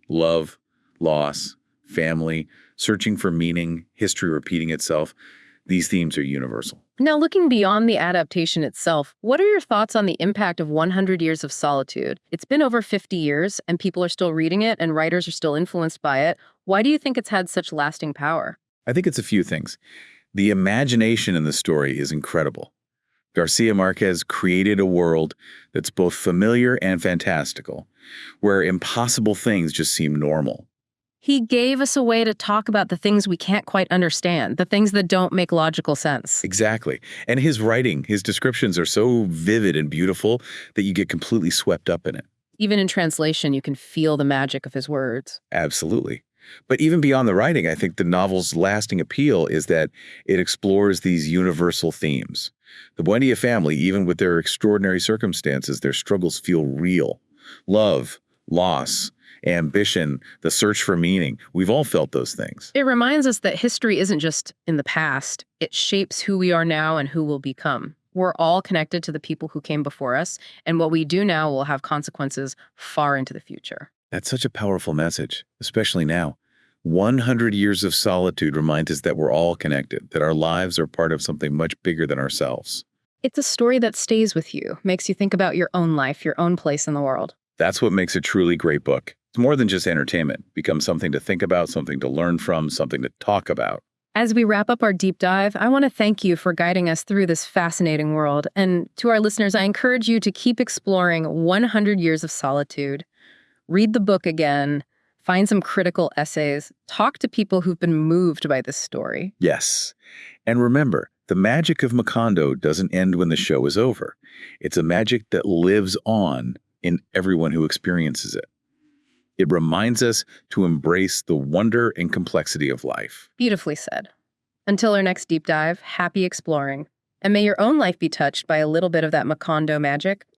Love, loss, family, searching for meaning, history repeating itself. These themes are universal. Now, looking beyond the adaptation itself, what are your thoughts on the impact of 100 Years of Solitude? It's been over 50 years, and people are still reading it, and writers are still influenced by it. Why do you think it's had such lasting power? I think it's a few things. The imagination in the story is incredible. Garcia Marquez created a world that's both familiar and fantastical, where impossible things just seem normal. He gave us a way to talk about the things we can't quite understand, the things that don't make logical sense. Exactly. And his writing, his descriptions are so vivid and beautiful that you get completely swept up in it. Even in translation, you can feel the magic of his words. Absolutely. But even beyond the writing, I think the novel's lasting appeal is that it explores these universal themes. The Buendía family, even with their extraordinary circumstances, their struggles feel real. Love, loss, ambition, the search for meaning. We've all felt those things. It reminds us that history isn't just in the past. It shapes who we are now and who we'll become. We're all connected to the people who came before us, and what we do now will have consequences far into the future. That's such a powerful message, especially now. 100 Years of Solitude reminds us that we're all connected, that our lives are part of something much bigger than ourselves. It's a story that stays with you, makes you think about your own life, your own place in the world. That's what makes a truly great book. It's more than just entertainment. It becomes something to think about, something to learn from, something to talk about. As we wrap up our deep dive, I want to thank you for guiding us through this fascinating world. And to our listeners, I encourage you to keep exploring 100 Years of Solitude. Read the book again, find some critical essays, talk to people who've been moved by this story. Yes. And remember, the magic of Macondo doesn't end when the show is over. It's a magic that lives on in everyone who experiences it. It reminds us to embrace the wonder and complexity of life. Beautifully said. Until our next deep dive, happy exploring. And may your own life be touched by a little bit of that Macondo magic.